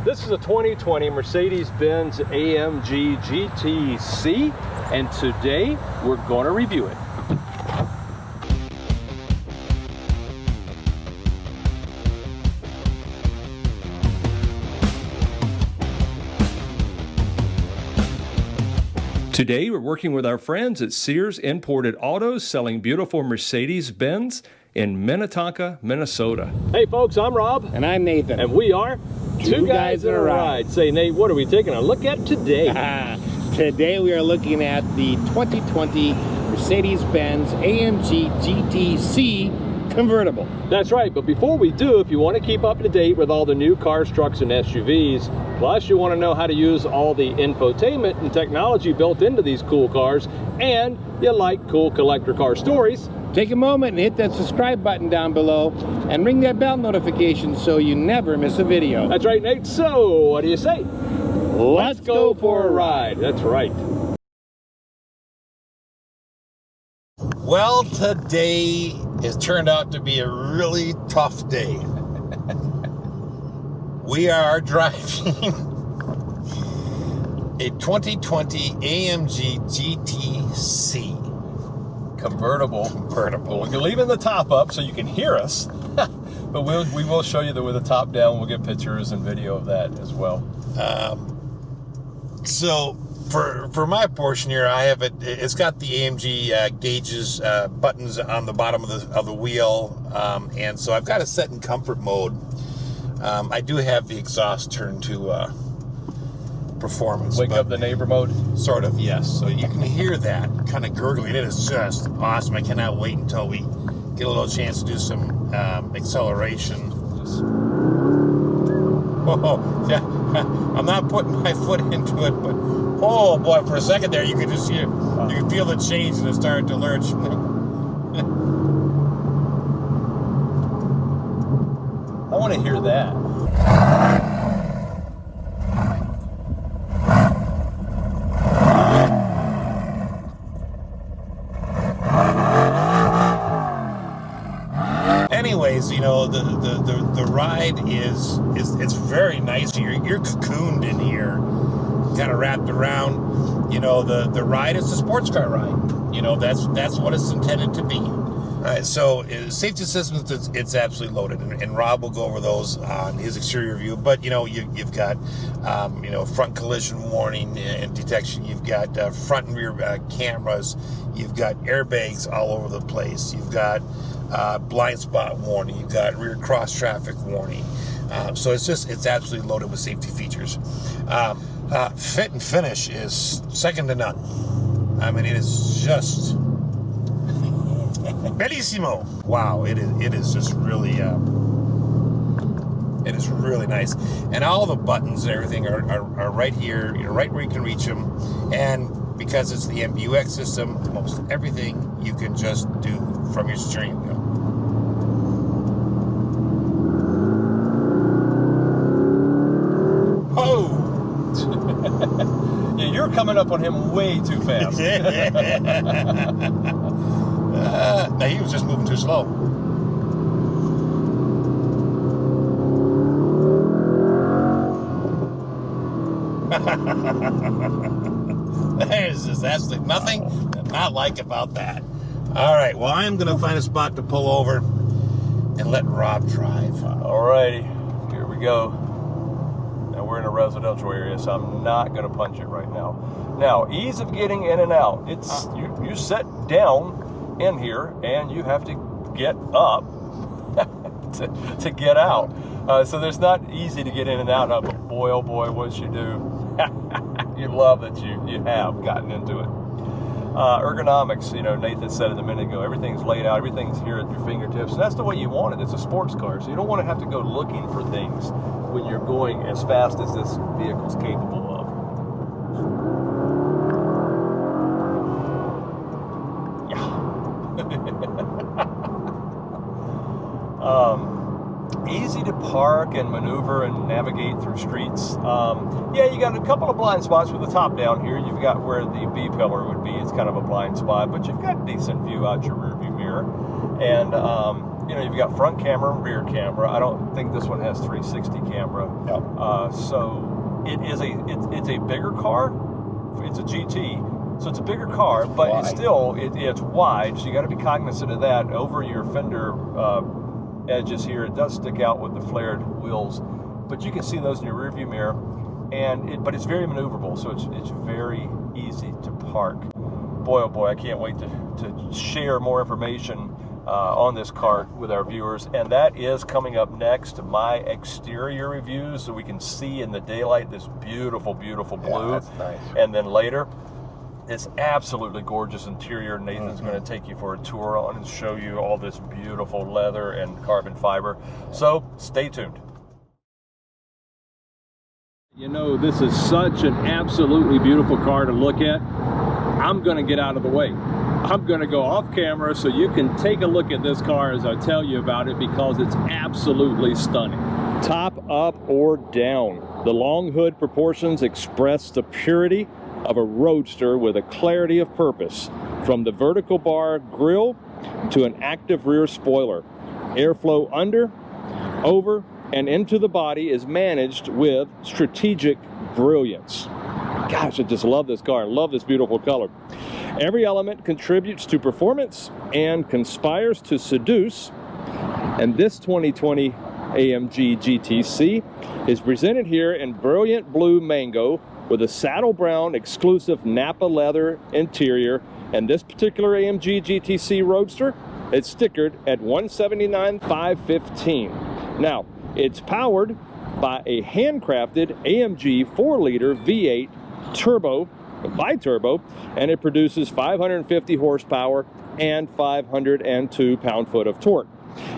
This is a 2020 Mercedes-Benz AMG GT C, and today we're going to review it. Today we're working with our friends at Sears Imported Autos, selling beautiful Mercedes-Benz in Minnetonka, Minnesota. Hey folks, I'm Rob. And I'm Nathan. And we are Two Guys in a Ride. Say, Nate, what are we taking a look at today? Today we are looking at the 2020 Mercedes-Benz AMG GT C convertible. That's right, but before we do, if you want to keep up to date with all the new cars, trucks, and SUVs, plus you want to know how to use all the infotainment and technology built into these cool cars, and you like cool collector car stories, take a moment and hit that subscribe button down below and ring that bell notification so you never miss a video. That's right, Nate. So, what do you say? Let's go for a ride. That's right. Well, today has turned out to be a really tough day. We are driving a 2020 AMG GT C. Convertible. Well, we're leaving the top up so you can hear us, but we will show you with the top down. We'll get pictures and video of that as well. So for my portion here, I have it's got the AMG gauges buttons on the bottom of the wheel, and so I've got it set in comfort mode. I do have the exhaust turned to performance. Wake up the neighbor mode? Sort of, yes. So you can hear that kind of gurgling. It is just awesome. I cannot wait until we get a little chance to do some acceleration. Oh, yeah. I'm not putting my foot into it, but oh boy, for a second there, you could just hear, you could feel the change and it started to lurch. I want to hear that. Anyways, you know, the ride is it's very nice. You're cocooned in here, kind of wrapped around. You know, the ride is a sports car ride. You know, that's what it's intended to be. All right, so safety systems, it's absolutely loaded, and Rob will go over those on his exterior review. But you know, you've got you know, front collision warning and detection. You've got front and rear cameras. You've got airbags all over the place. You've got blind spot warning. You've got rear cross traffic warning. So it's absolutely loaded with safety features. Fit and finish is second to none. I mean, it is just bellissimo. Wow, it is just really it is really nice, and all the buttons and everything are right here, you know, right where you can reach them. And because it's the MBUX system, most everything you can just do from your steering wheel. Oh! Yeah, you're coming up on him way too fast. Now he was just moving too slow. There's just absolutely nothing to not like about that. All right, well, I'm going to find a spot to pull over and let Rob drive. All righty, here we go. Now we're in a residential area, so I'm not going to punch it right now. Now, ease of getting in and out. It's you sit down in here, and you have to get up to get out. So there's not easy to get in and out of, but boy, oh boy, what you do. You love that you have gotten into it. Ergonomics, you know, Nathan said it a minute ago, everything's laid out, everything's here at your fingertips, and that's the way you want it. It's a sports car, so you don't want to have to go looking for things when you're going as fast as this vehicle's capable of. Easy to park and maneuver and navigate through streets. Yeah, you got a couple of blind spots with the top down here. You've got where the B pillar would be. It's kind of a blind spot, but you've got decent view out your rear view mirror. And you know, you've got front camera and rear camera. I don't think this one has 360 camera. Yep. So it is it's a bigger car. It's a GT, so it's a bigger car, but it's still it's wide. So you got to be cognizant of that. Over your fender edges here, it does stick out with the flared wheels, but you can see those in your rear view mirror. But it's very maneuverable, so it's very easy to park. Boy, oh boy, I can't wait to share more information on this car with our viewers. And that is coming up next, my exterior review, so we can see in the daylight this beautiful, beautiful blue. Yeah, that's nice. And then later, this absolutely gorgeous interior. Nathan's going to take you for a tour on and show you all this beautiful leather and carbon fiber. So stay tuned. You know, this is such an absolutely beautiful car to look at. I'm going to get out of the way. I'm going to go off camera so you can take a look at this car as I tell you about it, because it's absolutely stunning. Top, up, or down, the long hood proportions express the purity of a roadster with a clarity of purpose. From the vertical bar grille to an active rear spoiler, airflow under, over, and into the body is managed with strategic brilliance. Gosh, I just love this car. I love this beautiful color. Every element contributes to performance and conspires to seduce. And this 2020 AMG GTC is presented here in Brilliant Blue Magno with a saddle brown exclusive Nappa leather interior. And this particular AMG GT C Roadster, it's stickered at $179,515. Now, it's powered by a handcrafted AMG 4-liter V8 Biturbo, and it produces 550 horsepower and 502 pound-foot of torque.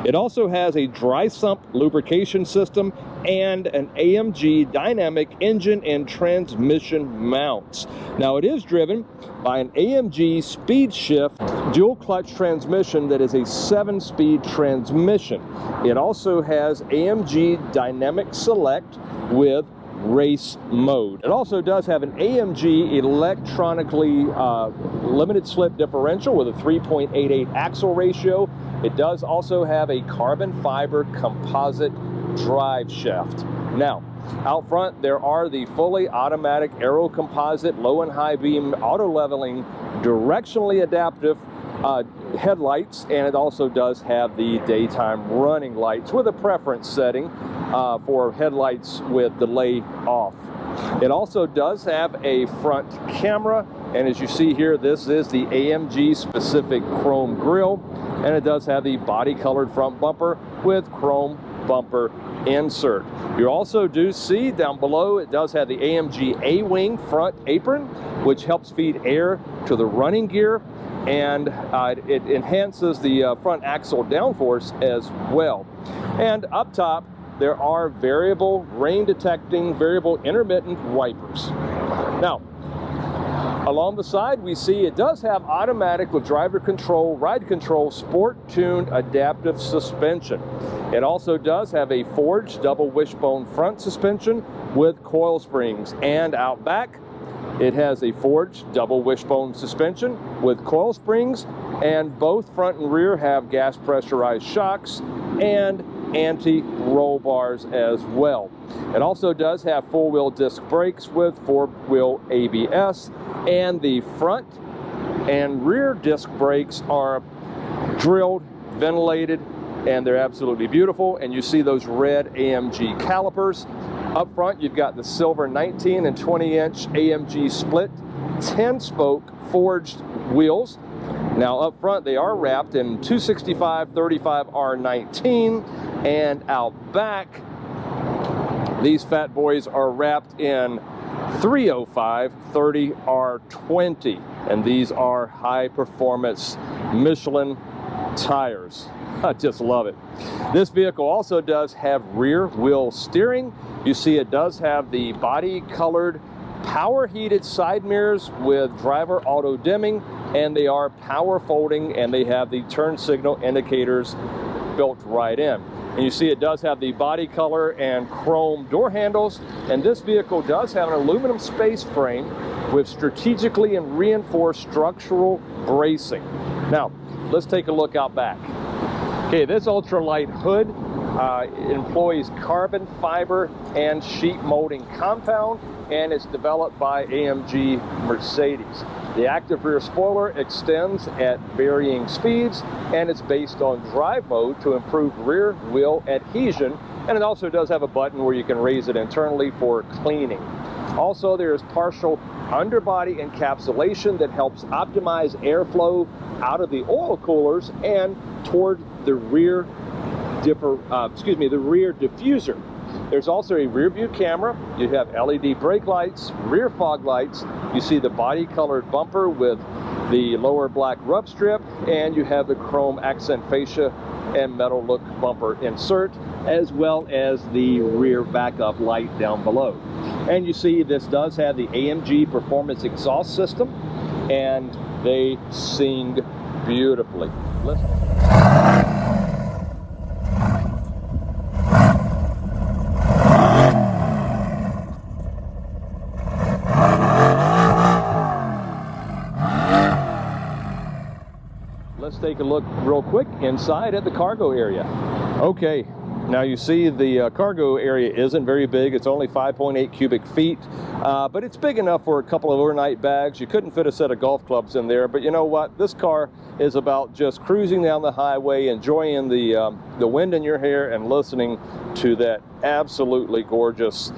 It also has a Dry-Sump Lubrication System and an AMG Dynamic engine and transmission mounts. Now, it is driven by an AMG SPEEDSHIFT dual clutch transmission that is a 7-speed transmission. It also has AMG DYNAMIC SELECT with race mode. It also does have an AMG Electronically Limited-Slip Differential with a 3.88 axle ratio. It does also have a carbon fiber composite drive shaft. Now, out front, there are the fully automatic aero composite low and high beam auto leveling directionally adaptive headlights, and it also does have the daytime running lights with a preference setting for headlights with delay off. It also does have a front camera, and as you see here, this is the AMG specific chrome grille, and it does have the body colored front bumper with chrome bumper insert. You also do see down below, it does have the AMG A-Wing front apron, which helps feed air to the running gear, and it enhances the front axle downforce as well. And up top, there are variable rain detecting, variable intermittent wipers. Now, along the side, we see it does have automatic with driver control, ride control, sport tuned adaptive suspension. It also does have a forged double wishbone front suspension with coil springs, and out back, it has a forged double wishbone suspension with coil springs, and both front and rear have gas pressurized shocks and anti-roll bars as well. It also does have four-wheel disc brakes with four-wheel ABS, and the front and rear disc brakes are drilled, ventilated, and they're absolutely beautiful. And you see those red AMG calipers. Up front, you've got the silver 19 and 20-inch AMG split 10-spoke forged wheels. Now up front, they are wrapped in 265/35R19, and out back, these fat boys are wrapped in 305/30R20, and these are high-performance Michelin tires. I just love it. This vehicle also does have rear wheel steering. You see it does have the body colored power heated side mirrors with driver auto dimming, and they are power folding, and they have the turn signal indicators built right in. And you see it does have the body color and chrome door handles, and this vehicle does have an aluminum space frame with strategically and reinforced structural bracing. Now, let's take a look out back. Okay, this ultralight hood employs carbon fiber and sheet molding compound, and it's developed by AMG Mercedes. The active rear spoiler extends at varying speeds, and it's based on drive mode to improve rear wheel adhesion, and it also does have a button where you can raise it internally for cleaning. Also, there is partial underbody encapsulation that helps optimize airflow out of the oil coolers and toward the rear diffuser. There's also a rear view camera. You have LED brake lights, rear fog lights. You see the body colored bumper with the lower black rub strip, and you have the chrome accent fascia and metal look bumper insert, as well as the rear backup light down below. And you see this does have the AMG performance exhaust system, and they sing beautifully. Let's take a look real quick inside at the cargo area. Okay, now you see the cargo area isn't very big. It's only 5.8 cubic feet, but it's big enough for a couple of overnight bags. You couldn't fit a set of golf clubs in there, but you know what? This car is about just cruising down the highway, enjoying the wind in your hair and listening to that absolutely gorgeous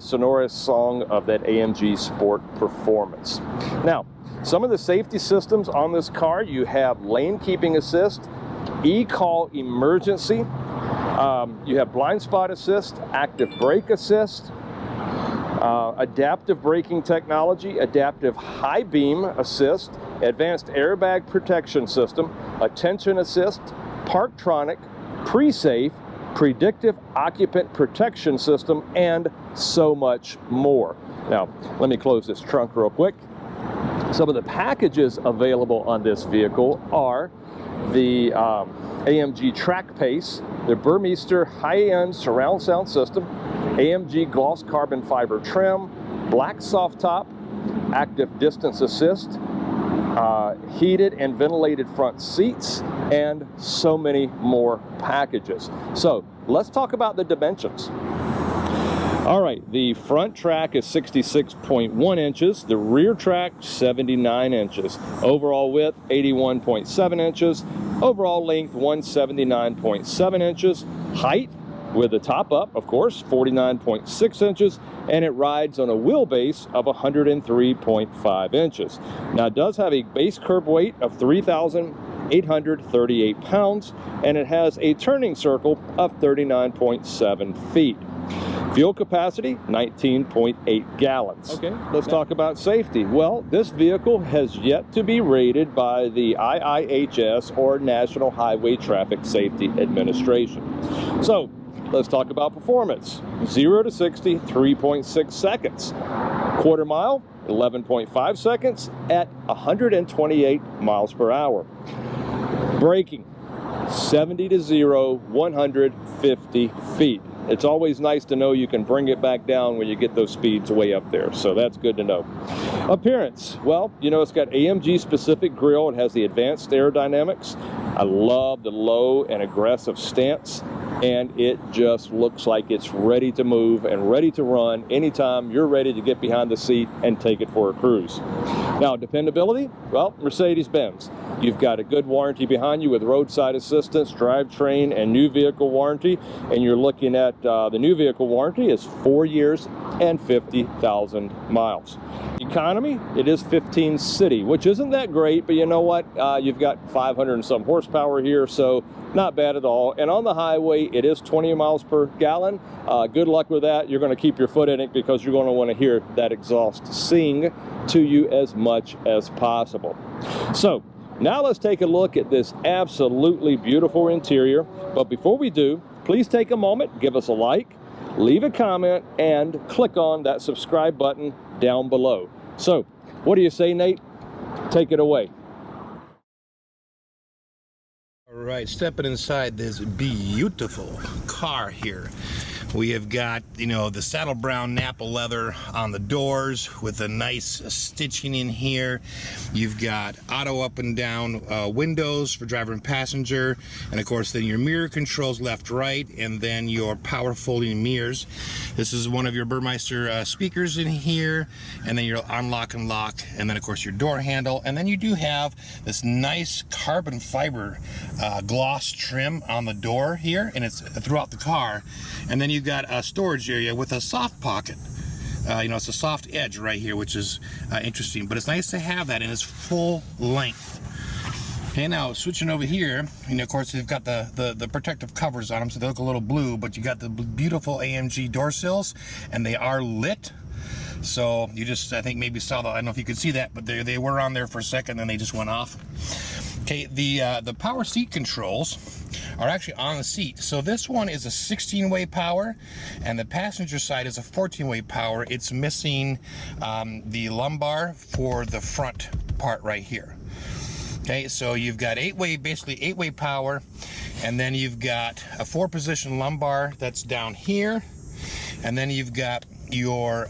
sonorous song of that AMG Sport Performance. Now, some of the safety systems on this car, you have lane keeping assist, e-call emergency, you have blind spot assist, active brake assist, adaptive braking technology, adaptive high beam assist, advanced airbag protection system, attention assist, Parktronic, pre-safe, predictive occupant protection system, and so much more. Now, let me close this trunk real quick. Some of the packages available on this vehicle are the AMG Track Pace, the Burmester high-end surround sound system, AMG gloss carbon fiber trim, black soft top, active distance assist, heated and ventilated front seats, and so many more packages. So let's talk about the dimensions. All right, the front track is 66.1 inches, the rear track 79 inches, overall width 81.7 inches, overall length 179.7 inches, height with the top up, of course, 49.6 inches, and it rides on a wheelbase of 103.5 inches. Now, it does have a base curb weight of 3,838 pounds, and it has a turning circle of 39.7 feet. Fuel capacity, 19.8 gallons. Okay, let's talk about safety. Well, this vehicle has yet to be rated by the IIHS, or National Highway Traffic Safety Administration. So, let's talk about performance. 0 to 60, 3.6 seconds. Quarter mile, 11.5 seconds at 128 miles per hour. Braking, 70 to 0, 150 feet. It's always nice to know you can bring it back down when you get those speeds way up there, so that's good to know. Appearance, well, you know, it's got AMG specific grille. It has the advanced aerodynamics. I love the low and aggressive stance, and it just looks like it's ready to move and ready to run anytime you're ready to get behind the seat and take it for a cruise. Now, dependability, well, Mercedes-Benz. You've got a good warranty behind you with roadside assistance, drivetrain, and new vehicle warranty, and you're looking at the new vehicle warranty is 4 years and 50,000 miles. Economy, it is 15 city, which isn't that great, but you know what? You've got 500 and some horsepower here, so not bad at all. And on the highway, it is 20 miles per gallon. Good luck with that. You're going to keep your foot in it because you're going to want to hear that exhaust sing to you as much as possible. So, now let's take a look at this absolutely beautiful interior. But before we do, please take a moment, give us a like, leave a comment, and click on that subscribe button down below. So, what do you say, Nate? Take it away. All right, stepping inside this beautiful car here. We have got, you know, the saddle brown Nappa leather on the doors with a nice stitching in here. You've got auto up and down windows for driver and passenger, and of course then your mirror controls left, right, and then your power folding mirrors. This is one of your Burmeister speakers in here, and then your unlock and lock, and then of course your door handle, and then you do have this nice carbon fiber gloss trim on the door here, and it's throughout the car. And then you've got a storage area with a soft pocket. You know, it's a soft edge right here, which is interesting, but it's nice to have that in its full length. Okay, now switching over here, and of course they've got the protective covers on them, so they look a little blue, but you got the beautiful AMG door sills, and they are lit. So you just, I think maybe saw that, I don't know if you could see that, but they were on there for a second, then they just went off. Okay, the power seat controls are actually on the seat. So this one is a 16-way power, and the passenger side is a 14-way power. It's missing the lumbar for the front part right here. Okay, so you've got basically 8-way power, and then you've got a 4-position lumbar that's down here, and then you've got your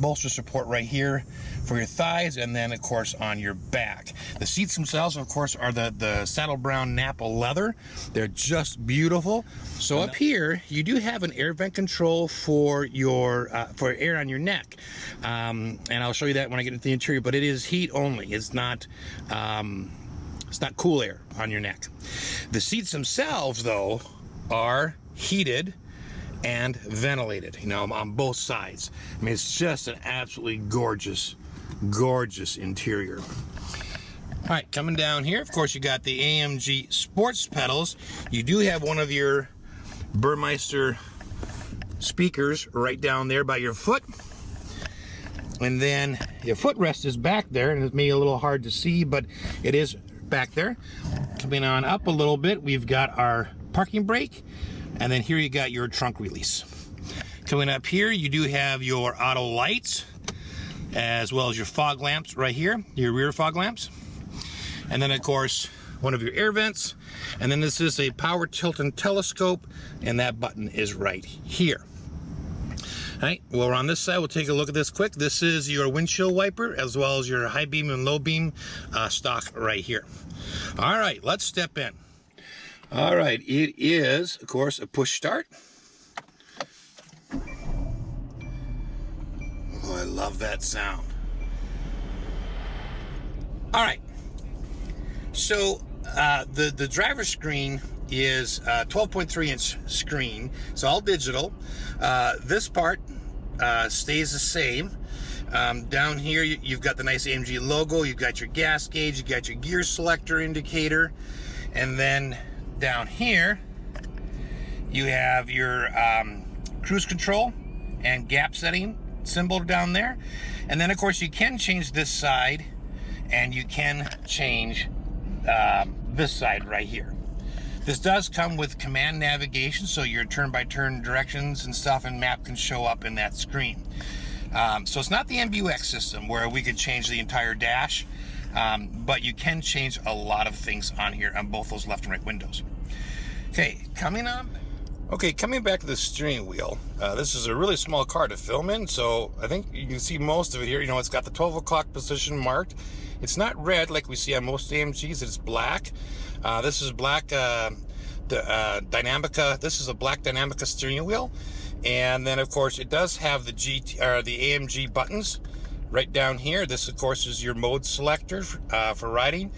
bolster support right here for your thighs, and then of course on your back. The seats themselves, of course, are the saddle brown Nappa leather. They're just beautiful. So up here you do have an air vent control for your for air on your neck, and I'll show you that when I get into the interior, but it is heat only. It's not cool air on your neck. The seats themselves though are heated and ventilated, you know, on both sides. I mean, it's just an absolutely gorgeous interior. All right, coming down here, of course, you got the AMG sports pedals. You do have one of your Burmeister speakers right down there by your foot, and then your footrest is back there, and it's maybe a little hard to see, but it is back there. Coming on up a little bit, we've got our parking brake, and then here you got your trunk release. Coming up here, you do have your auto lights, as well as your fog lamps right here, your rear fog lamps. And then of course, one of your air vents. And then this is a power tilt and telescope, and that button is right here. All right, well, we're on this side, we'll take a look at this quick. This is your windshield wiper, as well as your high beam and low beam stock right here. All right, let's step in. All right, it is, of course, a push start. Oh, I love that sound. All right, so the driver's screen is a 12.3-inch screen. It's all digital. This part stays the same. Down here, you've got the nice AMG logo. You've got your gas gauge. You've got your gear selector indicator. And then down here, you have your cruise control and gap setting symbol down there. And then, of course, you can change this side, and you can change this side right here. This does come with command navigation, so your turn-by-turn directions and stuff and map can show up in that screen. So it's not the MBUX system where we could change the entire dash, but you can change a lot of things on here on both those left and right windows. Okay, coming back to the steering wheel. This is a really small car to film in, so I think you can see most of it here. You know, it's got the 12 o'clock position marked. It's not red like we see on most AMGs, it's black. This is black Dynamica. This is a black Dynamica steering wheel. And then of course it does have the AMG buttons right down here. This of course is your mode selector for riding.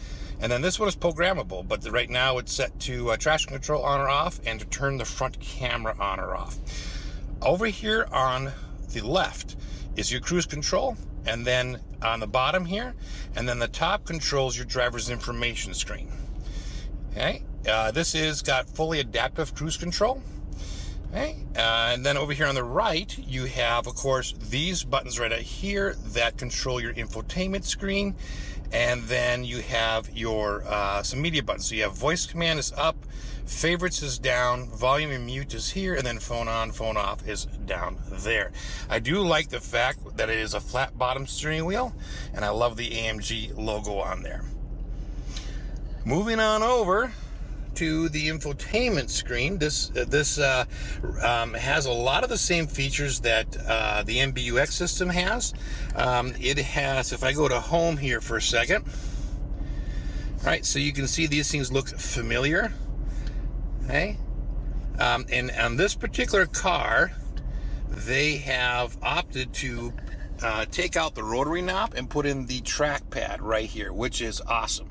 And then this one is programmable, but right now it's set to traction control on or off, and to turn the front camera on or off. Over here on the left is your cruise control, and then on the bottom here, and then the top controls your driver's information screen. Okay, this is got fully adaptive cruise control. Okay, and then over here on the right, you have, of course, these buttons right out here that control your infotainment screen. And then you have your some media buttons. So you have voice command is up, favorites is down, volume and mute is here, and then phone on, phone off is down there. I do like the fact that it is a flat bottom steering wheel, and I love the AMG logo on there. Moving on over to the infotainment screen, this has a lot of the same features that the MBUX system has. It has, if I go to home here for a second, all right, so you can see these things look familiar. Okay, and on this particular car, they have opted to take out the rotary knob and put in the trackpad right here, which is awesome.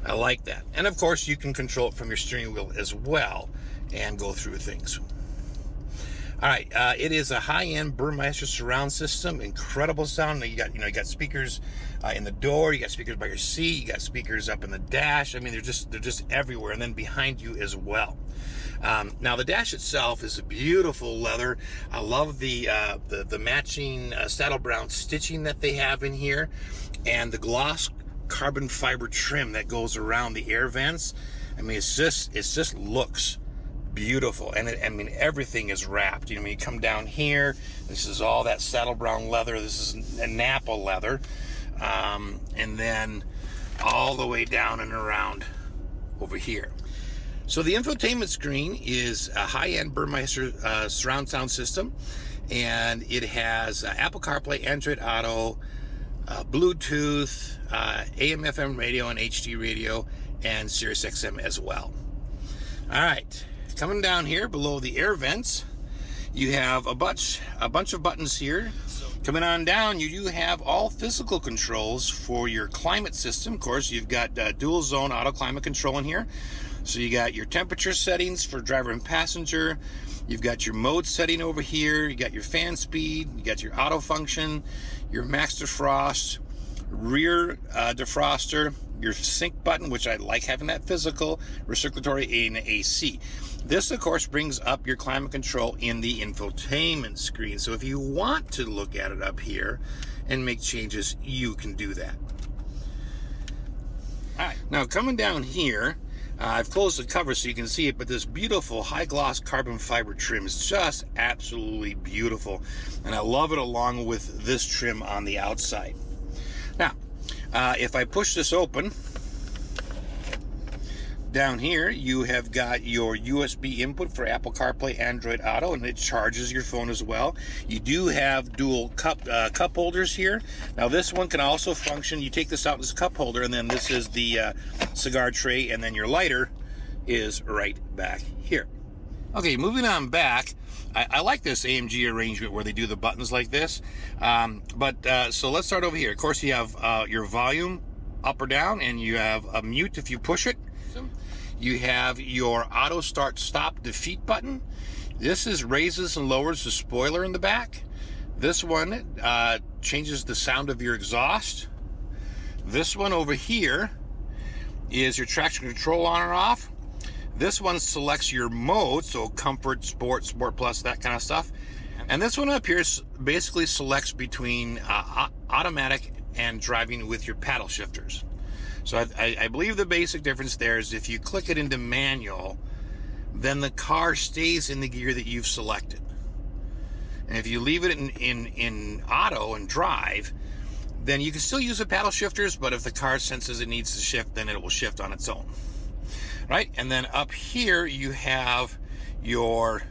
I like that. And of course, you can control it from your steering wheel as well and go through things. All right, it is a high-end Burmeister surround system, incredible sound. You got speakers in the door, you got speakers by your seat, you got speakers up in the dash. I mean, they're just everywhere, and then behind you as well. Now the dash itself is a beautiful leather. I love the matching saddle brown stitching that they have in here, and the gloss carbon fiber trim that goes around the air vents. I mean, it just looks beautiful, and I mean, everything is wrapped. You know, when you come down here, this is all that saddle brown leather. This is a Nappa leather, and then all the way down and around over here. So the infotainment screen is a high-end Burmeister surround sound system, and it has Apple CarPlay, Android Auto, Bluetooth, AM/FM radio and HD radio, and Sirius XM as well. All right, coming down here below the air vents, you have a bunch of buttons here. Coming on down, you do have all physical controls for your climate system. Of course, you've got dual zone auto climate control in here. So you got your temperature settings for driver and passenger. You've got your mode setting over here. You got your fan speed. You got your auto function, your max defrost, rear defroster, your sync button, which I like having that physical, recirculatory, and AC. This, of course, brings up your climate control in the infotainment screen. So if you want to look at it up here and make changes, you can do that. All right, now coming down here, I've closed the cover so you can see it, but this beautiful high gloss carbon fiber trim is just absolutely beautiful. And I love it along with this trim on the outside. Now, if I push this open, down here you have got your USB input for Apple CarPlay, Android Auto, and it charges your phone as well. You do have dual cup holders here. Now this one can also function, you take this out as a cup holder, and then this is the cigar tray, and then your lighter is right back here. Okay, moving on back, I like this AMG arrangement where they do the buttons like this. So let's start over here. Of course, you have your volume up or down, and you have a mute if you push it. You have your auto start stop defeat button. This raises and lowers the spoiler in the back. This one changes the sound of your exhaust. This one over here is your traction control on or off. This one selects your mode, so comfort, sport, sport plus, that kind of stuff. And this one up here basically selects between automatic and driving with your paddle shifters. So I believe the basic difference there is if you click it into manual, then the car stays in the gear that you've selected. And if you leave it in auto and drive, then you can still use the paddle shifters, but if the car senses it needs to shift, then it will shift on its own. Right? And then up here you have your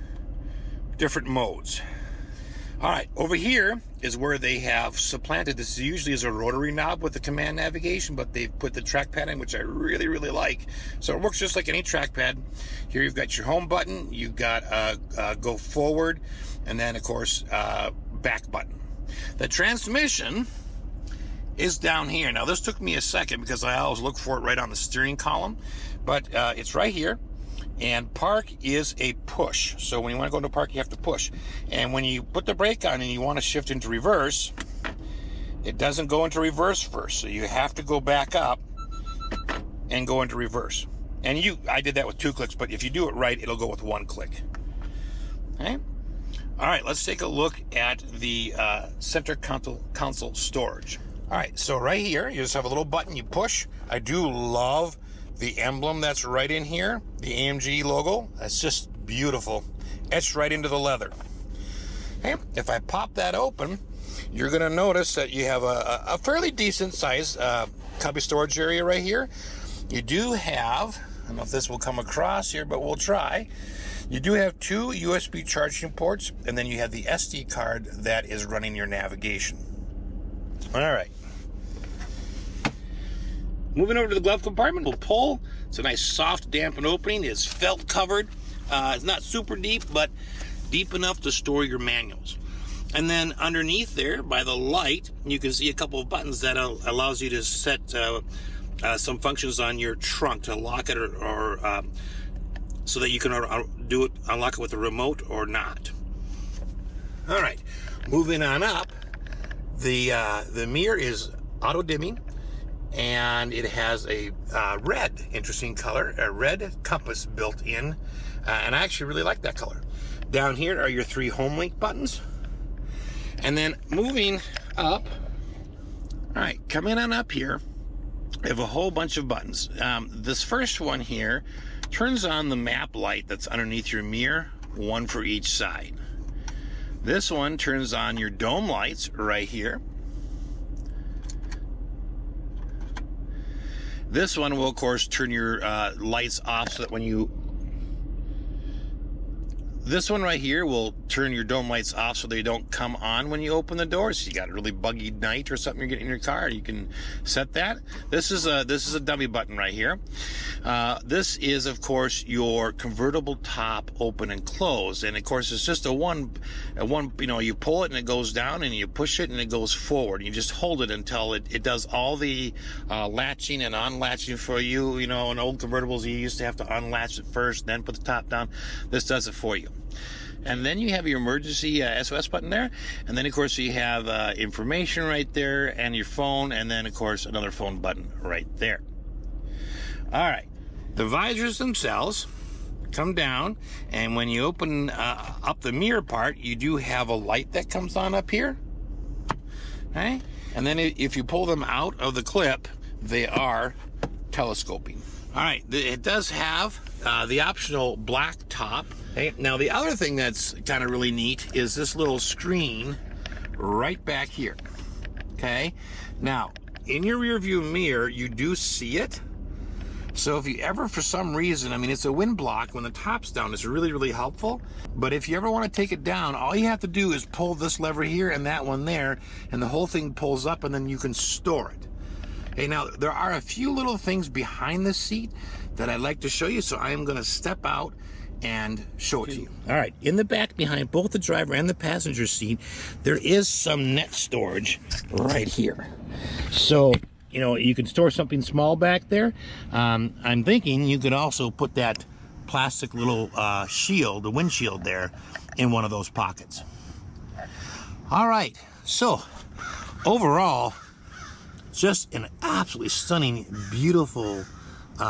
different modes. All right, over here is where they have supplanted. This usually is a rotary knob with the command navigation, but they've put the trackpad in, which I really, really like. So it works just like any trackpad. Here you've got your home button, you've got go forward, and then of course back button. The transmission is down here. Now this took me a second because I always look for it right on the steering column, but it's right here. And park is a push. So when you want to go into park, you have to push. And when you put the brake on and you want to shift into reverse, it doesn't go into reverse first. So you have to go back up and go into reverse. And I did that with 2 clicks, but if you do it right, it'll go with 1 click. Okay. All right, let's take a look at the center console storage. All right, so right here, you just have a little button you push. I do love the emblem that's right in here, the AMG logo. That's just beautiful, etched right into the leather. Okay, if I pop that open, you're gonna notice that you have a fairly decent size cubby storage area right here. You do have I don't know if this will come across here, but we'll try. You do have 2 USB charging ports, and then you have the SD card that is running your navigation. All right. Moving over to the glove compartment, we'll pull. It's a nice soft dampened opening. It's felt covered. It's not super deep, but deep enough to store your manuals. And then underneath there, by the light, you can see a couple of buttons that allows you to set some functions on your trunk to lock it or so that you can unlock it with a remote or not. All right, moving on up, the mirror is auto dimming, and it has a red, interesting color, a red compass built in, and I actually really like that color. Down here are your 3 home link buttons, and then moving up, all right, coming on up here, we have a whole bunch of buttons. This first one here turns on the map light that's underneath your mirror, 1 for each side. This one turns on your dome lights right here. This one will, of course, turn your lights off so that when you... This one right here will turn your dome lights off so they don't come on when you open the door. So you got a really buggy night or something you're getting in your car, you can set that. This is a dummy button right here. This is, of course, your convertible top open and close. And of course, it's just a one, you know, you pull it and it goes down, and you push it and it goes forward. You just hold it until it does all the latching and unlatching for you. You know, in old convertibles, you used to have to unlatch it first, then put the top down. This does it for you. And then you have your emergency SOS button there, and then of course you have information right there, and your phone, and then of course another phone button right there. All right, the visors themselves come down, and when you open up the mirror part, you do have a light that comes on up here. Okay, and then if you pull them out of the clip, they are telescoping. All right, it does have the optional black top. Okay, now the other thing that's kind of really neat is this little screen right back here. Okay, now in your rear view mirror, you do see it. So if you ever, for some reason, I mean, it's a wind block when the top's down, it's really, really helpful. But if you ever want to take it down, all you have to do is pull this lever here and that one there, and the whole thing pulls up, and then you can store it. Okay, now there are a few little things behind the seat that I'd like to show you, so I am going to step out and show it to you. All right, in the back behind both the driver and the passenger seat, there is some net storage right here. So, you know, you can store something small back there. I'm thinking you could also put that plastic little shield, the windshield there, in one of those pockets. All right, so overall, just an absolutely stunning, beautiful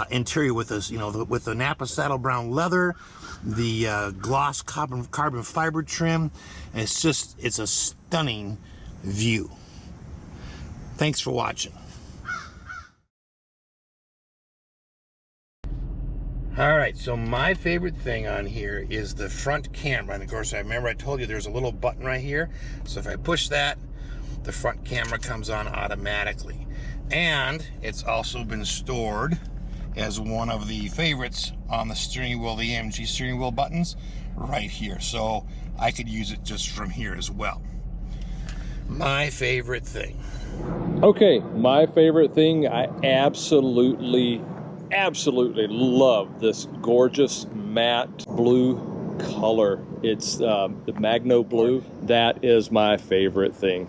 interior with this, you know, with the Nappa saddle brown leather, the gloss carbon fiber trim, and it's a stunning view. Thanks for watching. All right, so my favorite thing on here is the front camera, and of course I remember I told you there's a little button right here, so if I push that, the front camera comes on automatically. And it's also been stored as one of the favorites on the steering wheel, the AMG steering wheel buttons right here. So I could use it just from here as well. My favorite thing. Okay, my favorite thing, I absolutely love this gorgeous matte blue color. It's the Magno blue. That is my favorite thing.